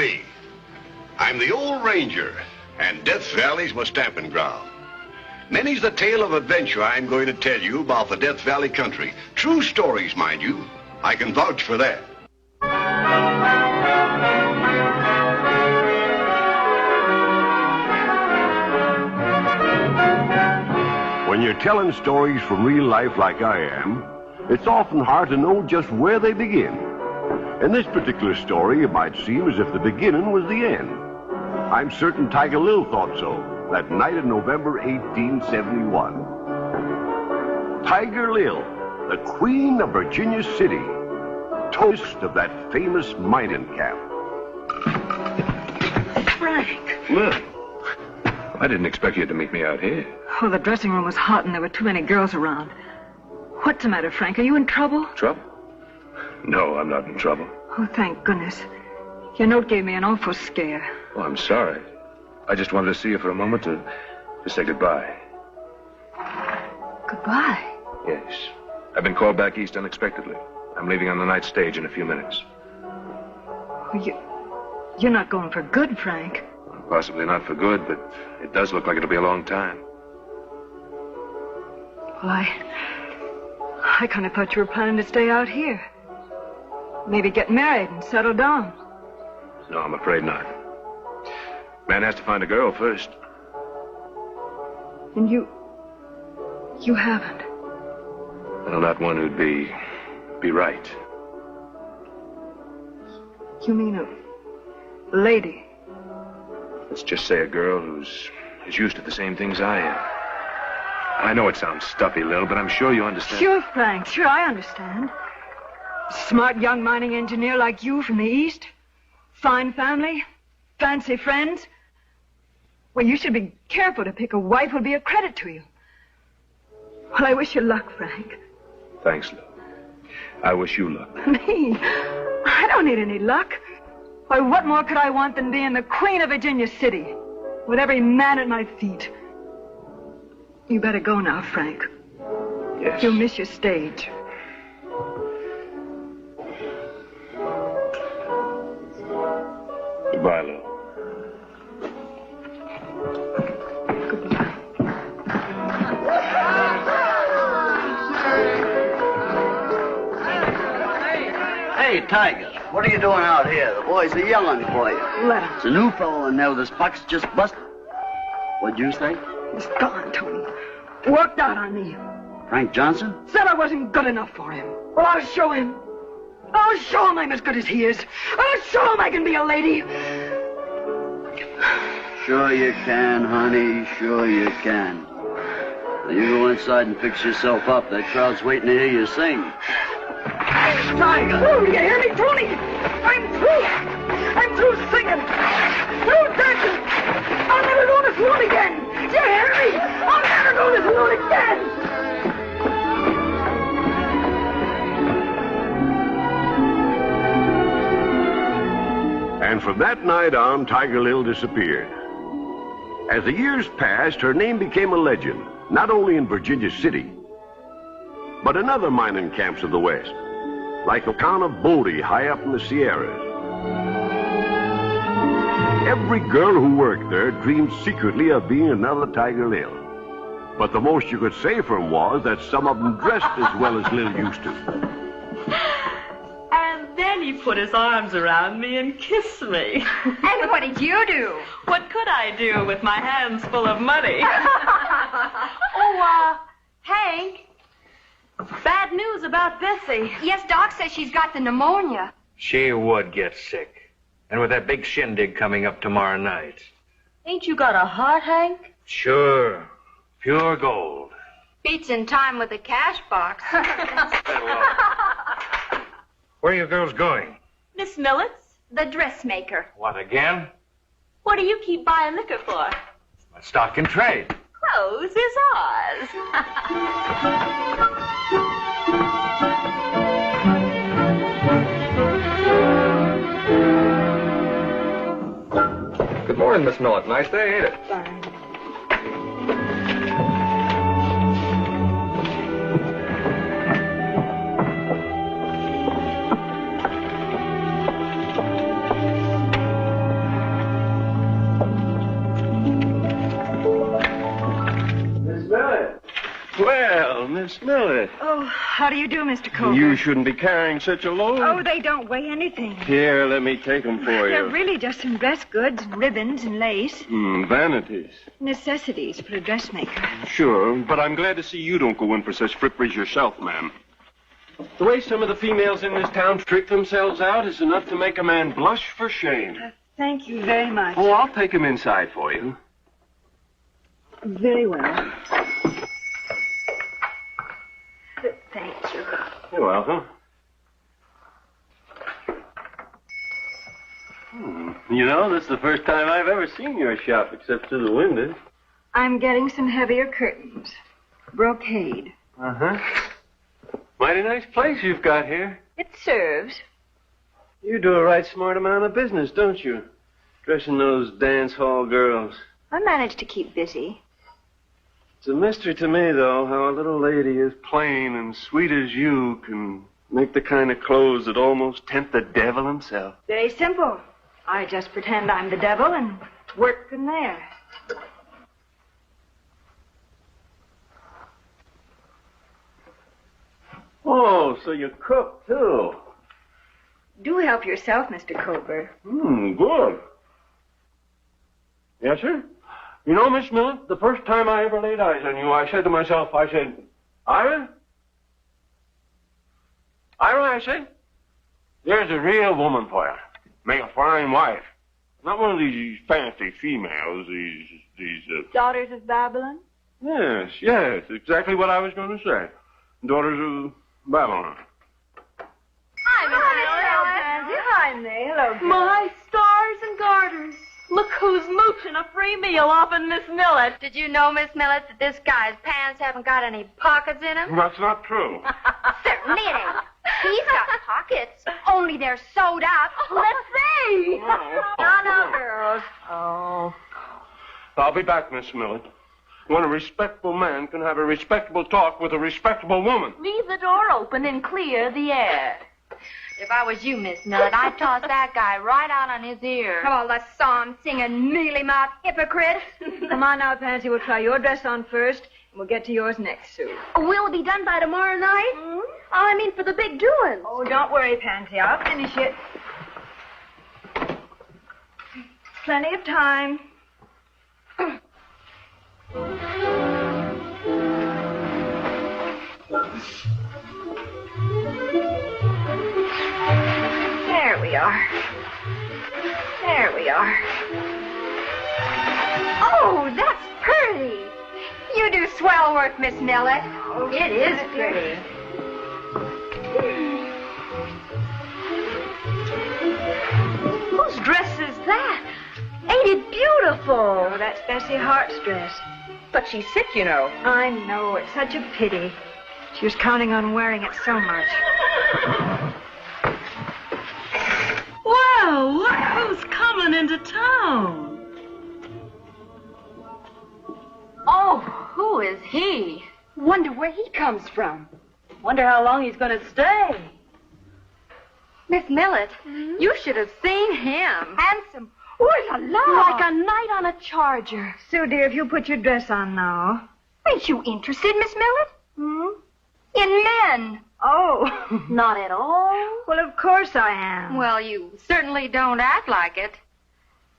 Bodie. I'm the old ranger, and Death Valley's my stamping ground. Many's the tale of adventure I'm going to tell you about the Death Valley country. True stories, mind you. I can vouch for that. When you're telling stories from real life like I am, it's often hard to know just where they begin. In this particular story, it might seem as if the beginning was the end. I'm certain Tiger Lil thought so, that night in November 1871. Tiger Lil, the Queen of Virginia City, toast of that famous mining camp. Frank. Look, I didn't expect you to meet me out here. Oh, the dressing room was hot and there were too many girls around. What's the matter, Frank? Are you in trouble? Trouble? No, I'm not in trouble. Oh, thank goodness. Your note gave me an awful scare. Oh, I'm sorry. I just wanted to see you for a moment to say goodbye. Goodbye? Yes. I've been called back east unexpectedly. I'm leaving on the night stage in a few minutes. Well, you're not going for good, Frank. Possibly not for good, but it does look like it'll be a long time. Well, I kind of thought you were planning to stay out here. Maybe get married and settle down. No, I'm afraid not. Man has to find a girl first. And you haven't. Well, not one who'd be right. You mean a lady? Let's just say a girl who's used to the same things I am. I know it sounds stuffy, Lil, but I'm sure you understand. Sure, Frank. Sure, I understand. Smart young mining engineer like you from the East. Fine family. Fancy friends. Well, you should be careful to pick a wife who'll be a credit to you. Well, I wish you luck, Frank. Thanks, Lil. I wish you luck. Me? I don't need any luck. Why, what more could I want than being the Queen of Virginia City, with every man at my feet? You better go now, Frank. Yes. You'll miss your stage. Goodbye, Lil. Goodbye. Hey, Tiger, what are you doing out here? The boys are yelling for you. Let him. There's a new fellow in there with his pockets just busted. What'd you say? He's gone, Tony. Worked out on me. Frank Johnson? Said I wasn't good enough for him. Well, I'll show him. I'll show him I'm as good as he is. I'll show him I can be a lady. Sure you can, honey. Sure you can. Now you go inside and fix yourself up. That crowd's waiting to hear you sing. Hey, Tiger! Oh, you hear me, Tony? I'm through. I'm through singing. Through dancing. I'll never go this road again. You hear me? I'll never go this road again. And from that night on, Tiger Lil disappeared. As the years passed, her name became a legend, not only in Virginia City, but in other mining camps of the West, like the town of Bodie, high up in the Sierras. Every girl who worked there dreamed secretly of being another Tiger Lil. But the most you could say for him was that some of them dressed as well as Lil used to. And then he put his arms around me and kissed me. And what did you do? What could I do with my hands full of money? Hank. Bad news about Bessie. Yes, Doc says she's got the pneumonia. She would get sick. And with that big shindig coming up tomorrow night. Ain't you got a heart, Hank? Sure. Pure gold. Beats in time with the cash box. Where are you girls going? Miss Millet's? The dressmaker. What, again? What do you keep buying liquor for? My stock and trade. Clothes is ours. Good morning, Miss Millet. Nice day, ain't it? Fine. Miss Millet. Oh, how do you do, Mr. Colbert? You shouldn't be carrying such a load. Oh, they don't weigh anything. Here, let me take them for They're you. really just some dress goods and ribbons and lace. Vanities. Necessities for a dressmaker. Sure, but I'm glad to see you don't go in for such fripperies yourself, ma'am. The way some of the females in this town trick themselves out is enough to make a man blush for shame. Thank you very much. Oh, I'll take him inside for you. Very well. Thank you. You're welcome. You know, this is the first time I've ever seen your shop except through the window. I'm getting some heavier curtains. Brocade. Uh-huh. Mighty nice place you've got here. It serves. You do a right smart amount of business, don't you? Dressing those dance hall girls. I manage to keep busy. It's a mystery to me, though, how a little lady as plain and sweet as you can make the kind of clothes that almost tempt the devil himself. Very simple. I just pretend I'm the devil and work from there. Oh, so you cook, too. Do help yourself, Mr. Colbert. Good. Yes, sir? You know, Miss Millet, the first time I ever laid eyes on you, I said to myself, Ira? Ira, I said, there's a real woman for you. Make a fine wife. Not one of these fancy females, these Daughters of Babylon? Yes, exactly what I was going to say. Daughters of Babylon. Hi, Miss Pansy. Hi, May. Hello, dear. My stars and garters. Look who's mooching a free meal off of Miss Millet. Did you know, Miss Millet, that this guy's pants haven't got any pockets in them? That's not true. Certainly it ain't. He's got pockets, only they're sewed up. Let's see. No, girls. Oh. I'll be back, Miss Millet. When a respectable man can have a respectable talk with a respectable woman. Leave the door open and clear the air. If I was you, Miss Millet, I'd toss that guy right out on his ear. All the psalm singing, mealy-mouthed hypocrite. Come on now, Pansy. We'll try your dress on first, and we'll get to yours next, Sue. Will it be done by tomorrow night? I mean, for the big doings. Oh, don't worry, Pansy. I'll finish it. Plenty of time. There we are. There we are. Oh, that's pretty. You do swell work, Miss Millet. Oh, it is pretty. Whose dress is that? Ain't it beautiful? Oh, that's Bessie Hart's dress. But she's sick, you know. I know. It's such a pity. She was counting on wearing it so much. Well, look who's coming into town. Oh, who is he? Wonder where he comes from. Wonder how long he's going to stay. Miss Millet, you should have seen him. Handsome. Oh, la la. Like a knight on a charger. Sue, dear, if you put your dress on now. Ain't you interested, Miss Millet? In men. Oh. Not at all. Well, of course I am. Well, you certainly don't act like it.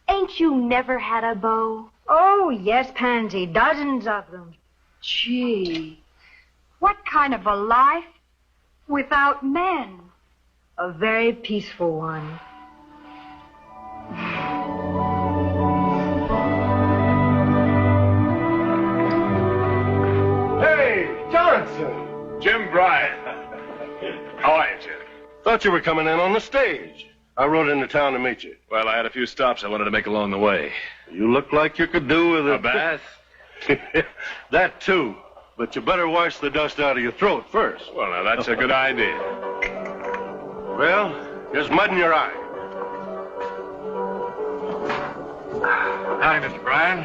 Ain't you never had a beau? Oh, yes, Pansy. Dozens of them. Gee. What kind of a life without men? A very peaceful one. Hey, Johnson! Jim Bryan. How are you, Jim? Thought you were coming in on the stage. I rode into town to meet you. Well, I had a few stops I wanted to make along the way. You look like you could do with A bath? That, too. But you better wash the dust out of your throat first. Well, now, that's a good idea. Well, there's mud in your eye. Howdy, Mr. Bryan.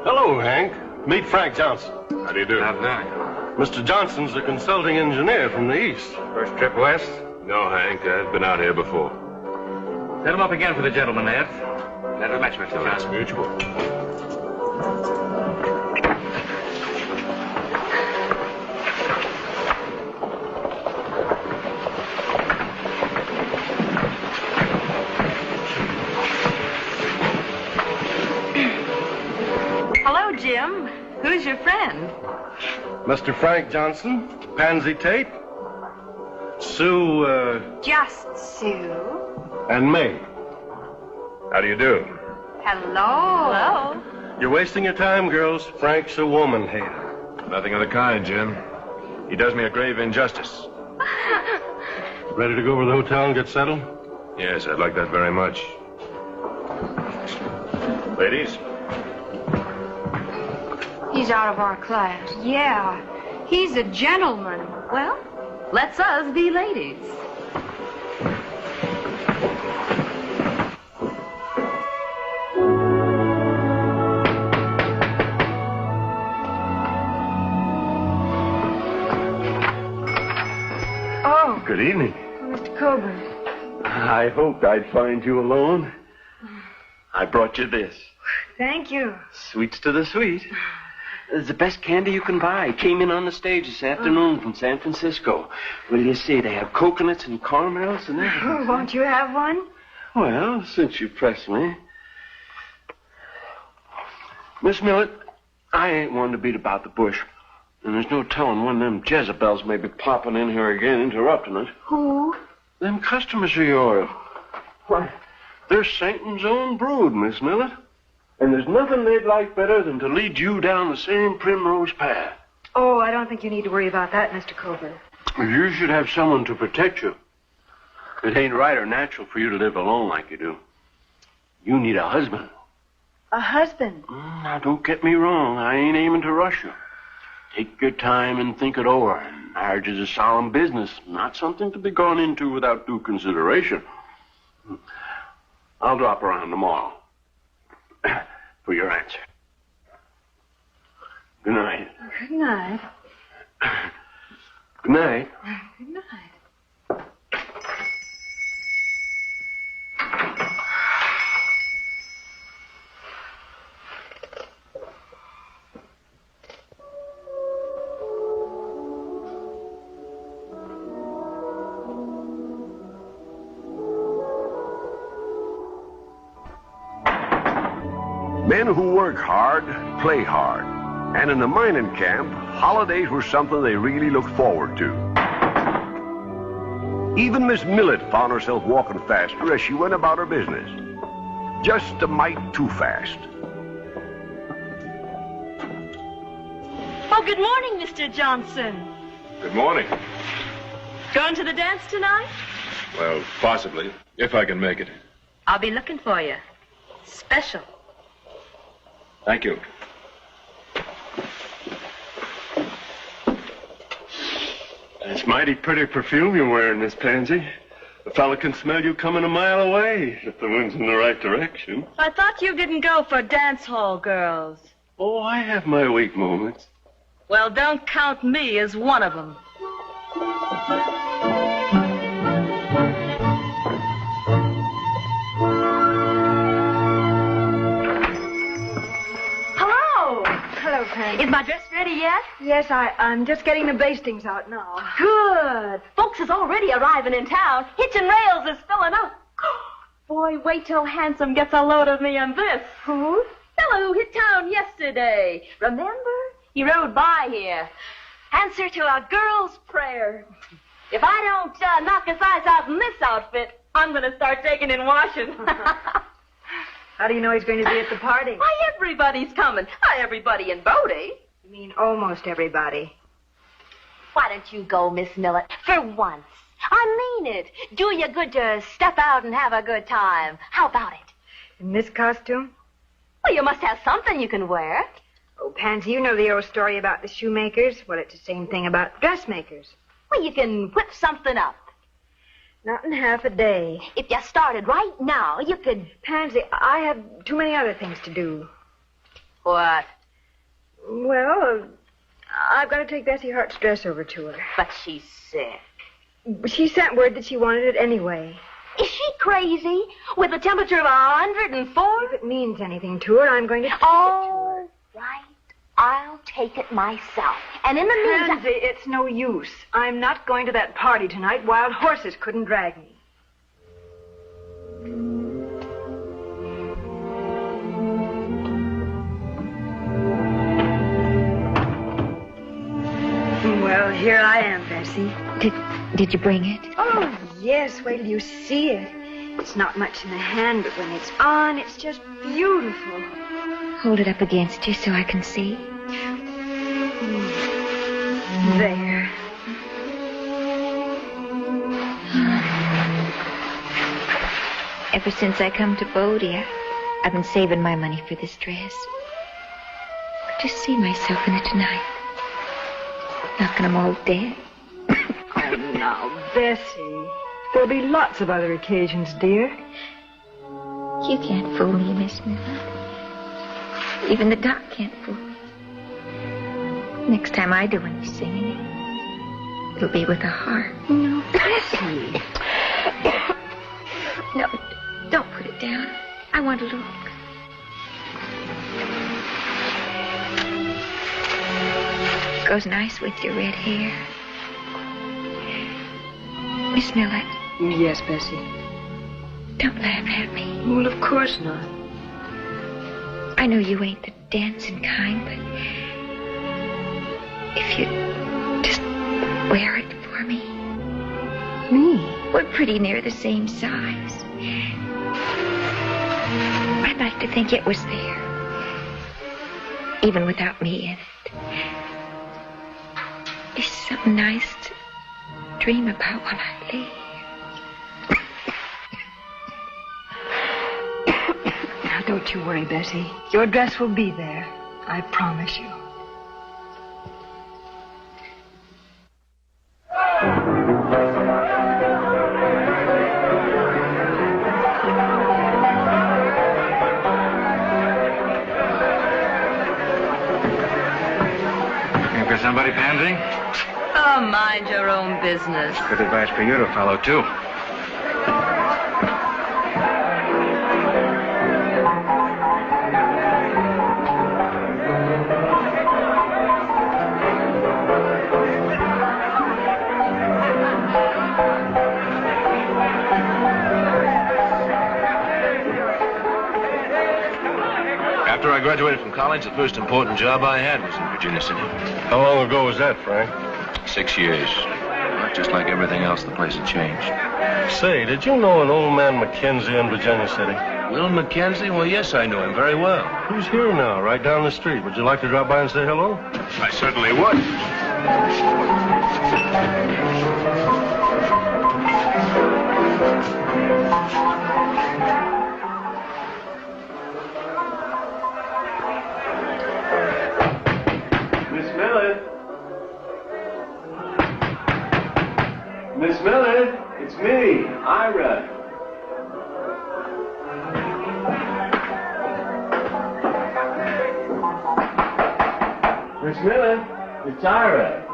Hello, Hank. Meet Frank Johnson. How do you do? How's that? Mr. Johnson's a consulting engineer from the East. First trip west? No, Hank. I've been out here before. Set him up again for the gentleman, Ed. That'll match, Mr. That's Johnson. mutual. Who's your friend? Mr. Frank Johnson, Pansy Tate, Sue, Just Sue. and May. How do you do? Hello. Hello. You're wasting your time, girls. Frank's a woman hater. Nothing of the kind, Jim. He does me a grave injustice. Ready to go over to the hotel and get settled? Yes, I'd like that very much. Ladies? He's out of our class. Yeah, he's a gentleman. Well, let's us be ladies. Oh, Good evening. Mr. Coburn. I hoped I'd find you alone. I brought you this. Thank you. Sweets to the sweet. It's the best candy you can buy. Came in on the stage this afternoon from San Francisco. Well, you see, they have coconuts and caramels and everything. Oh, won't you have one? Well, since you press me. Miss Millett, I ain't one to beat about the bush. And there's no telling when them Jezebels may be popping in here again, interrupting us. Who? Them customers of yours. Why, they're Satan's own brood, Miss Millett. And there's nothing they'd like better than to lead you down the same primrose path. Oh, I don't think you need to worry about that, Mr. Coburn. You should have someone to protect you. It ain't right or natural for you to live alone like you do. You need a husband. A husband? Now, don't get me wrong. I ain't aiming to rush you. Take your time and think it over. Marriage is a solemn business, not something to be gone into without due consideration. I'll drop around tomorrow for your answer. Good night. Good night. Good night. Good night. Men who work hard, play hard. And in the mining camp, holidays were something they really looked forward to. Even Miss Millett found herself walking faster as she went about her business. Just a mite too fast. Oh, good morning, Mr. Johnson. Good morning. Going to the dance tonight? Well, possibly, if I can make it. I'll be looking for you. Special. Thank you. That's mighty pretty perfume you're wearing, Miss Pansy. A fella can smell you coming a mile away if the wind's in the right direction. I thought you didn't go for dance hall girls. Oh, I have my weak moments. Well, don't count me as one of them. Hello, Pansy. Is my dress ready yet? Yes, I'm just getting the bastings out now. Good. Folks is already arriving in town. Hitching rails is filling up. Boy, wait till Handsome gets a load of me on this. Who? Fellow who hit town yesterday. Remember? He rode by here. Answer to a girl's prayer. If I don't knock his eyes out in this outfit, I'm going to start taking in washing. How do you know he's going to be at the party? Why, everybody's coming. Not everybody in Bodie. You mean almost everybody. Why don't you go, Miss Millett, for once? I mean it. Do you good to step out and have a good time. How about it? In this costume? Well, you must have something you can wear. Oh, Pansy, you know the old story about the shoemakers. Well, it's the same thing about dressmakers. Well, you can whip something up. Not in half a day. If you started right now, you could... Pansy, I have too many other things to do. What? Well, I've got to take Bessie Hart's dress over to her. But she's sick. She sent word that she wanted it anyway. Is she crazy? With a temperature of 104? If it means anything to her, I'm going to take it to her. All right. I'll take it myself. And in the meantime... Pansy, it's no use. I'm not going to that party tonight. Wild horses couldn't drag me. here I am, Bessie. Did you bring it? Oh, yes. Wait till you see it. It's not much in the hand, but when it's on, it's just beautiful. Hold it up against you so I can see. There. Ever since I come to Bodie, I've been saving my money for this dress. I just see myself in it tonight. Knocking them all dead. Oh, now, Bessie. There'll be lots of other occasions, dear. You can't fool me, Miss Miller. Even the doc can't fool me. Next time I do any singing, it'll be with a heart. No, Bessie. No, don't put it down. I want to look. Goes nice with your red hair. Miss Miller. Yes, Bessie. Don't laugh at me. Well, of course not. I know you ain't the dancing kind, but if you just wear it for me. Me? We're pretty near the same size. I'd like to think it was there, even without me in it. It's something nice to dream about while I live. Now, don't you worry, Bessie. Your dress will be there. I promise you. Somebody, Pansy? Oh, mind your own business. Good advice for you to follow, too. After I graduated from college, the first important job I had was in Virginia City. How long ago was that, Frank? 6 years. But just like everything else, the place had changed. Say, did you know an old man Mackenzie in Virginia City? Will Mackenzie? Well, yes, I know him very well. He's here now, right down the street. Would you like to drop by and say hello? I certainly would. Miss Miller, it's me, Ira. Miss Miller, it's Ira.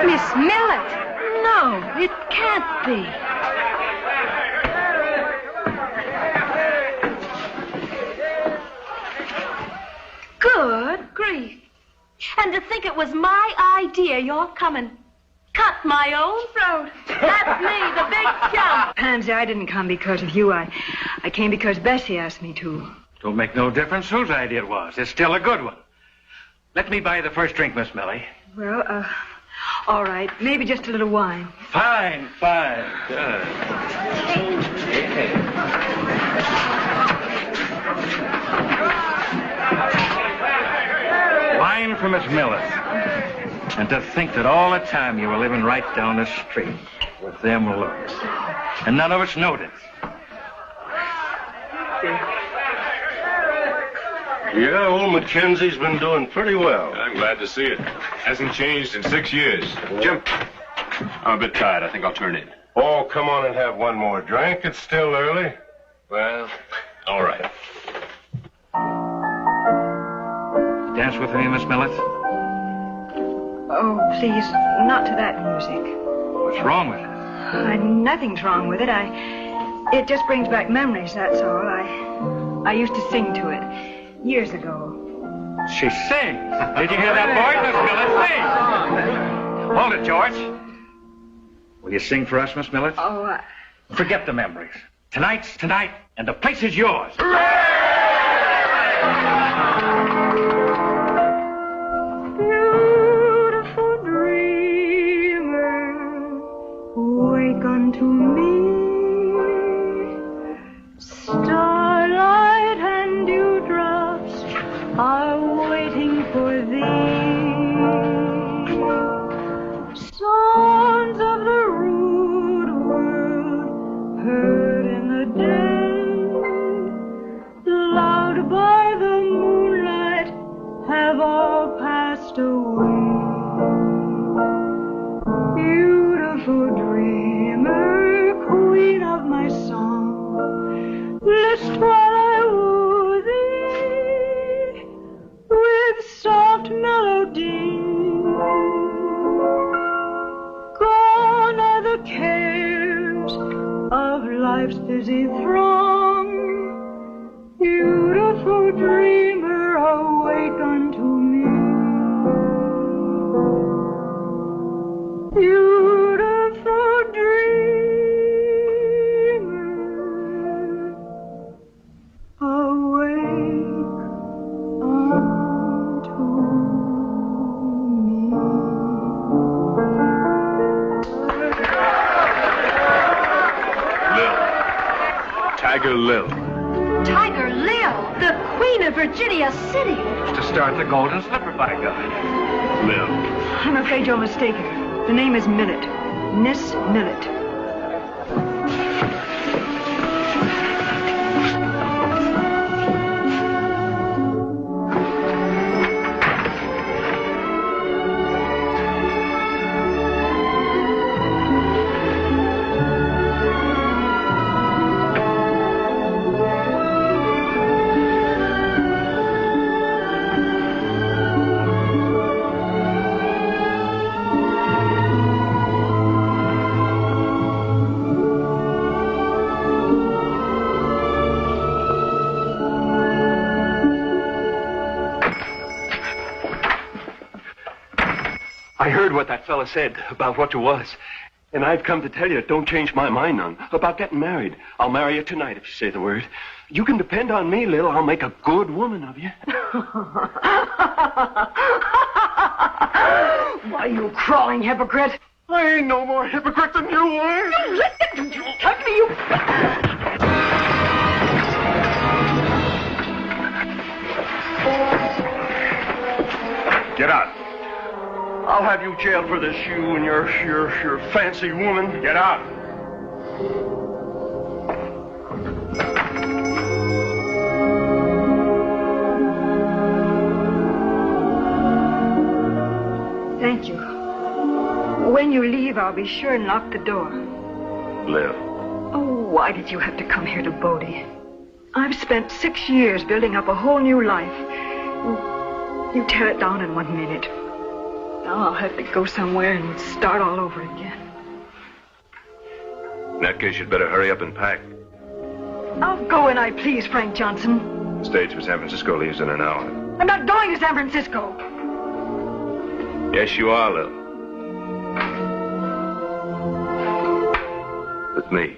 Miss Millet! No, it can't be. Good grief. And to think it was my idea you're coming. Cut my own throat. That's me, the big chump. Pansy, I didn't come because of you. I came because Bessie asked me to. Don't make no difference whose idea it was. It's still a good one. Let me buy the first drink, Miss Millie. Well, all right. Maybe just a little wine. Fine, fine. Good. Wine for Miss Miller. And to think that all the time you were living right down the street with them looks. And none of us noticed. Yeah, old Mackenzie's been doing pretty well. I'm glad to see it. Hasn't changed in 6 years. Jim, I'm a bit tired. I think I'll turn in. Oh, come on and have one more drink. It's still early. Well, all right. dance with me, Miss Millett? Oh, please, not to that music. What's wrong with it? Nothing's wrong with it. It just brings back memories, that's all. I used to sing to it years ago. She sings. Did you hear that, boy? Miss Millett sings. Hold it, George. Will you sing for us, Miss Millett? Oh, Forget the memories. Tonight's tonight, and the place is yours. Beautiful dreamer, wake unto me. Starlight and dewdrops are waiting for thee. Songs of the rude world heard in the day, loud by the moonlight, have all passed away. Beautiful dreamer, queen of my song, list while I woo thee with soft melody. Gone are the cares of life's busy throng. Beautiful dreamer, awake unto me. Beautiful dreamer, awake unto me. Lil. Tiger Lil. Tiger Lil, the Queen of Virginia City. To start the Golden Slipper, by God. Lil. I'm afraid you're mistaken. The name is Millett. Miss Millett. I heard what that fella said about what you was. And I've come to tell you, don't change my mind none about getting married. I'll marry you tonight if you say the word. You can depend on me, Lil. I'll make a good woman of you. Why, you crawling hypocrite. I ain't no more hypocrite than you are. Touch me, you... Get out. I'll have you jailed for this, you and your fancy woman. Get out. Thank you. When you leave, I'll be sure and lock the door. Lil. Oh, why did you have to come here to Bodie? I've spent 6 years building up a whole new life. You tear it down in 1 minute. Now I'll have to go somewhere and start all over again. In that case, you'd better hurry up and pack. I'll go when I please, Frank Johnson. The stage for San Francisco leaves in an hour. I'm not going to San Francisco. Yes, you are, Lil. With me.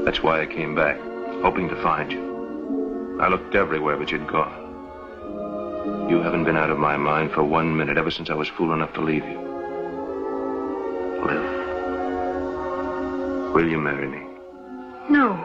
That's why I came back, hoping to find you. I looked everywhere, but you'd gone. You haven't been out of my mind for 1 minute ever since I was fool enough to leave you. Lil, will you marry me? No.